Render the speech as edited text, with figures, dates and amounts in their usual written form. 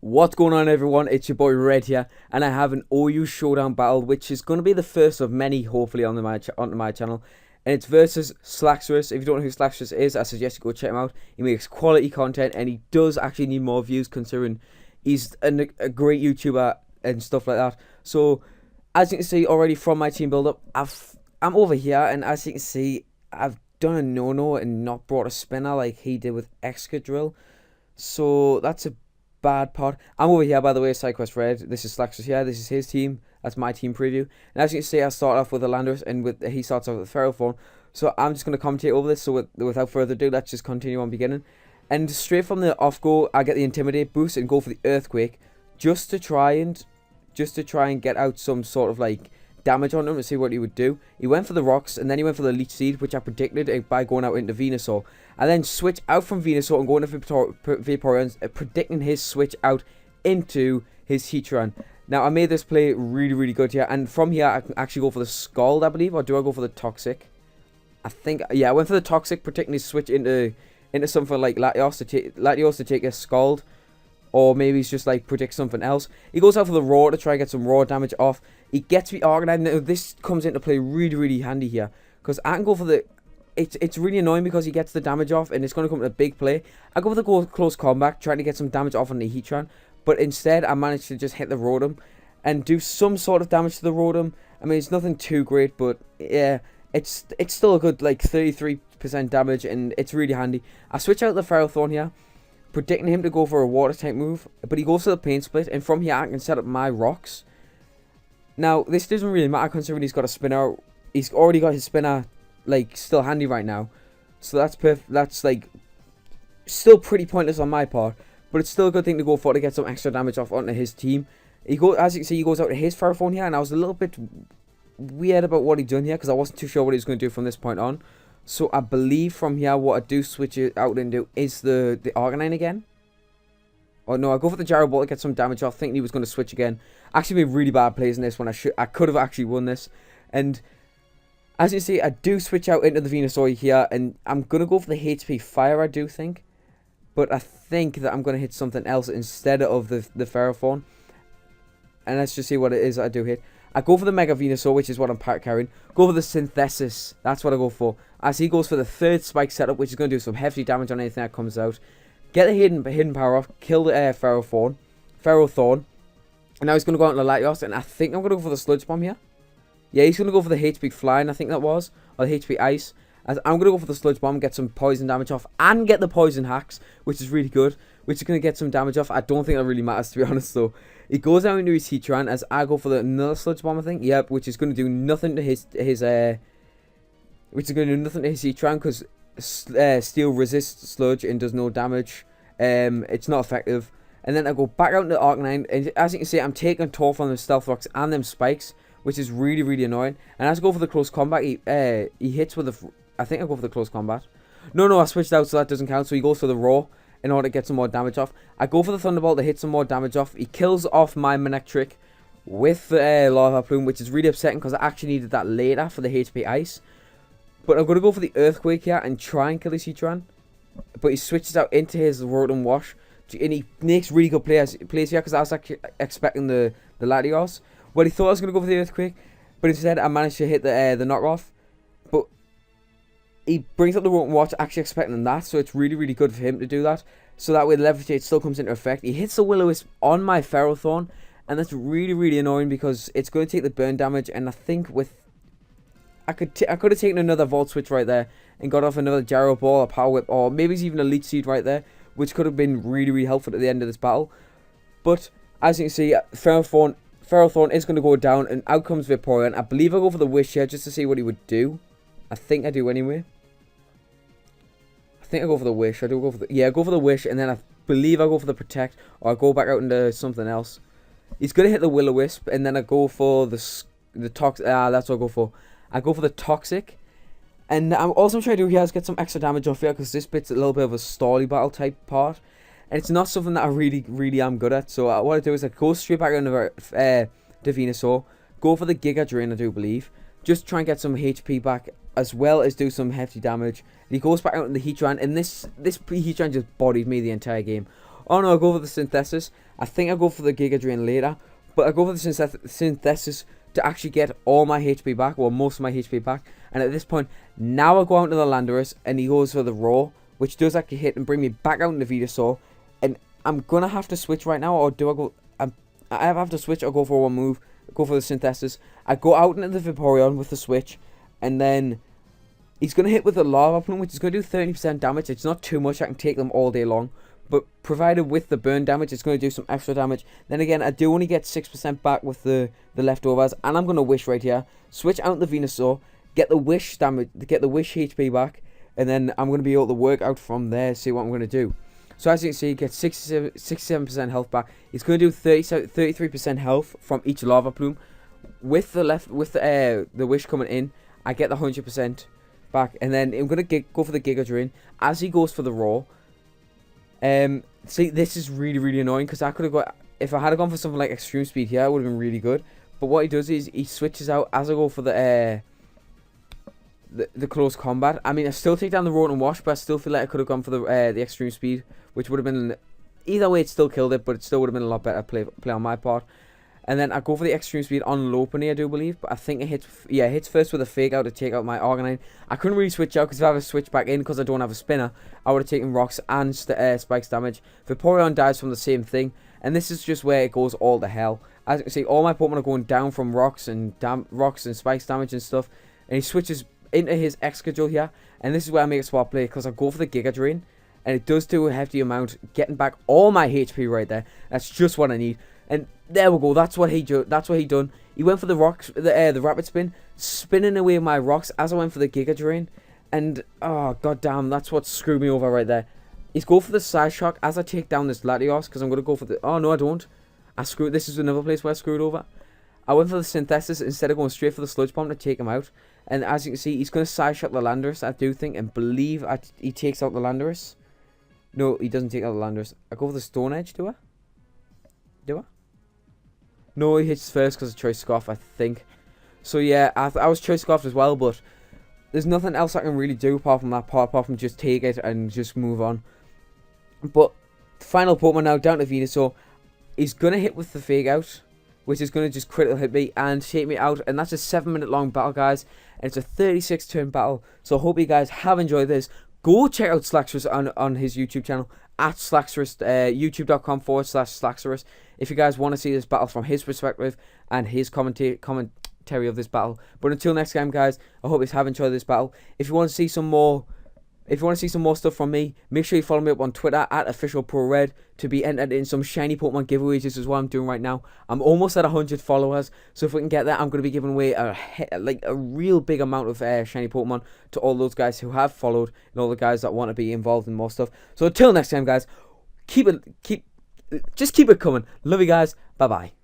What's going on, everyone? It's your boy Red here, and I have an OU Showdown battle, which is going to be the first of many, hopefully, onto my channel. And it's versus Slaxorus. If you don't know who Slaxorus is, I suggest you go check him out. He makes quality content, and he does actually need more views, considering he's a great YouTuber and stuff like that. So, as you can see already from my team build-up, I'm over here, and as you can see, I've done a no-no and not brought a spinner like he did with Excadrill. So, that's a bad part. I'm over here, by the way, SideQuest Red. This is Slaxorus here. This is his team. That's my team preview. And as you can see, I start off with a Landorus, and he starts off with Ferrothorn. So I'm just going to commentate over this. So without further ado, let's just continue on beginning. And straight from the off go, I get the Intimidate boost and go for the Earthquake, just to try and get out some sort of like damage on him and see what he would do. He went for the Rocks, and then he went for the Leech Seed, which I predicted by going out into Venusaur. I then switch out from Venusaur and go into Vaporeon, predicting his switch out into his Heatran. Now, I made this play really, really good here, and from here, I can actually go for the Scald, I believe, or do I go for the Toxic? I think, yeah, I went for the Toxic, predicting his switch into something like Latios to take a Scald, or maybe he's just like predict something else. He goes out for the Roar to try and get some raw damage off. He gets me Arcanine. Now, this comes into play really, really handy here, because I can go for the... It's really annoying because he gets the damage off, and it's going to come to a big play. I go for the close combat, trying to get some damage off on the Heatran, but instead I managed to just hit the Rotom and do some sort of damage to the Rotom. I mean, it's nothing too great, but yeah, it's still a good like 33% damage, and it's really handy. I switch out the Ferrothorn here, predicting him to go for a water type move, but he goes for the Pain Split, and from here I can set up my Rocks. Now, this doesn't really matter considering he's got a spinner. He's already got his spinner like still handy right now, so that's perfect. That's like still pretty pointless on my part, but it's still a good thing to go for to get some extra damage off onto his team. As you can see, he goes out to his Ferrothorn here, and I was a little bit weird about what he done here because I wasn't too sure what he was going to do from this point on. So I believe from here what I do switch it out into is the Arcanine again. Oh no, I go for the Gyro Ball to get some damage off, thinking he was going to switch again. Actually made really bad plays in this one. I could have actually won this. And as you see, I do switch out into the Venusaur here, and I'm going to go for the HP Fire, I do think. But I think that I'm going to hit something else instead of the Ferrothorn. And let's just see what it is I do hit. I go for the Mega Venusaur, which is what I'm carrying. Go for the Synthesis. That's what I go for. As he goes for the third Spike setup, which is going to do some hefty damage on anything that comes out. Get the hidden power off. Kill the Ferrothorn. And now he's going to go out into Latios, and I think I'm going to go for the Sludge Bomb here. Yeah, he's going to go for the HP Flying, I think that was. Or the HP Ice. As I'm going to go for the Sludge Bomb, get some poison damage off, and get the Poison Hacks, which is really good. Which is going to get some damage off. I don't think that really matters, to be honest, though. He goes out into his Heatran, as I go for another Sludge Bomb, I think. Yep, which is going to do nothing to his Heatran, because Steel resists Sludge and does no damage. It's not effective. And then I go back out into Arcanine, and as you can see, I'm taking Torf on the Stealth Rocks and them Spikes, which is really, really annoying. And as I go for the close combat, he hits with the... I think I go for the close combat. No, I switched out, so that doesn't count. So he goes for the Raw in order to get some more damage off. I go for the Thunderbolt to hit some more damage off. He kills off my Manectric with the Lava Plume, which is really upsetting because I actually needed that later for the HP Ice. But I'm going to go for the Earthquake here and try and kill his Heatran. But he switches out into his Rotom Wash, and he makes really good plays here because I was actually expecting the Latios. Well, he thought I was going to go for the Earthquake, but instead I managed to hit the knockoff. But he brings up the Rotom Wash, actually expecting that, so it's really, really good for him to do that. So that way the Levitate still comes into effect. He hits the Will-O-Wisp on my Ferrothorn, and that's really, really annoying because it's going to take the burn damage, and I think with... I could have taken another Volt Switch right there and got off another Gyro Ball, a Power Whip, or maybe even a Leech Seed right there, which could have been really, really helpful at the end of this battle. But as you can see, Ferrothorn is going to go down, and out comes Vaporeon. I believe I'll go for the Wish here just to see what he would do. I think I do anyway. I think I go for the Wish. I do go for the... Yeah, I go for the Wish, and then I believe I go for the Protect, or I go back out into something else. He's going to hit the Will-O-Wisp, and then I go for the Toxic. That's what I go for. I go for the Toxic. And I'm also trying to do here is get some extra damage off here, because this bit's a little bit of a stally battle type part. And it's not something that I really, really am good at. So what I do is I go straight back into the Venusaur, go for the Giga Drain, I do believe. Just try and get some HP back, as well as do some hefty damage. And he goes back out in the Heatran, and this Heatran just bodied me the entire game. Oh no, I go for the Synthesis. I think I go for the Giga Drain later, but I go for the Synthesis to actually get all my HP back, or most of my HP back. And at this point, now I go out into the Landorus, and he goes for the Roar, which does actually hit and bring me back out into Venusaur. And I'm gonna have to switch right now, or do I go? I have to switch or go for one move. Go for the Synthesis. I go out into the Vaporeon with the switch, and then he's gonna hit with the Lava Plume, which is gonna do 30% damage. It's not too much. I can take them all day long. But provided with the burn damage, it's going to do some extra damage. Then again, I do only get 6% back with the leftovers. And I'm going to wish right here. Switch out the Venusaur. Get the wish damage. Get the wish HP back. And then I'm going to be able to work out from there. See what I'm going to do. So as you can see, get 67% health back. It's going to do 33% health from each Lava Plume. With the wish coming in, I get the 100% back. And then I'm going to go for the Giga Drain. As he goes for the Roar. See, this is really annoying because I could have got, if I had gone for something like Extreme Speed here, it would have been really good. But what he does is he switches out as I go for the close combat. I mean, I still take down the Roar and Wash, but I still feel like I could have gone for the Extreme Speed, which would have been, either way, it still killed it, but it still would have been a lot better play on my part. And then I go for the Extreme Speed on Lopunny, I do believe. But I think it hits, yeah, it hits first with a Fake Out to take out my Arcanine. I couldn't really switch out because if I have a switch back in because I don't have a spinner, I would have taken Rocks and Spikes damage. Vaporeon dies from the same thing. And this is just where it goes all to hell. As you can see, all my Pokemon are going down from Rocks and Spikes damage and stuff. And he switches into his Excadrill here. And this is where I make a swap play because I go for the Giga Drain. And it does do a hefty amount, getting back all my HP right there. That's just what I need. And there we go. That's what he done. He went for the Rocks, the Rapid Spin, spinning away my Rocks as I went for the Giga Drain. And oh goddamn, that's what screwed me over right there. He's go for the Side Shock as I take down this Latios because I'm gonna go for the. Oh no, I don't. I screwed. This is another place where I screwed over. I went for the Synthesis instead of going straight for the Sludge Bomb to take him out. And as you can see, he's gonna Side Shock the Landorus. I do think and believe he takes out the Landorus. No, he doesn't take out the Landorus. I go for the Stone Edge, do I? Do I? No, he hits first because of Choice Scarf, I think. So yeah, I was Choice Scarfed as well, but there's nothing else I can really do apart from that part, apart from just take it and just move on. But final Pokemon now, down to Venusaur. He's going to hit with the Fake Out, which is going to just critical hit me and take me out. And that's a 7-minute long battle, guys. And it's a 36-turn battle. So I hope you guys have enjoyed this. Go check out Slaxorus on his YouTube channel. At Slaxorus, youtube.com/Slaxorus. If you guys want to see this battle from his perspective and his commentary of this battle. But until next time, guys, I hope you have enjoyed this battle. If you want to see some more, stuff from me, make sure you follow me up on Twitter at officialprored to be entered in some shiny Pokemon giveaways. This is what I'm doing right now. I'm almost at 100 followers, so if we can get there, I'm going to be giving away a real big amount of shiny Pokemon to all those guys who have followed and all the guys that want to be involved in more stuff. So until next time, guys, just keep it coming. Love you guys. Bye bye.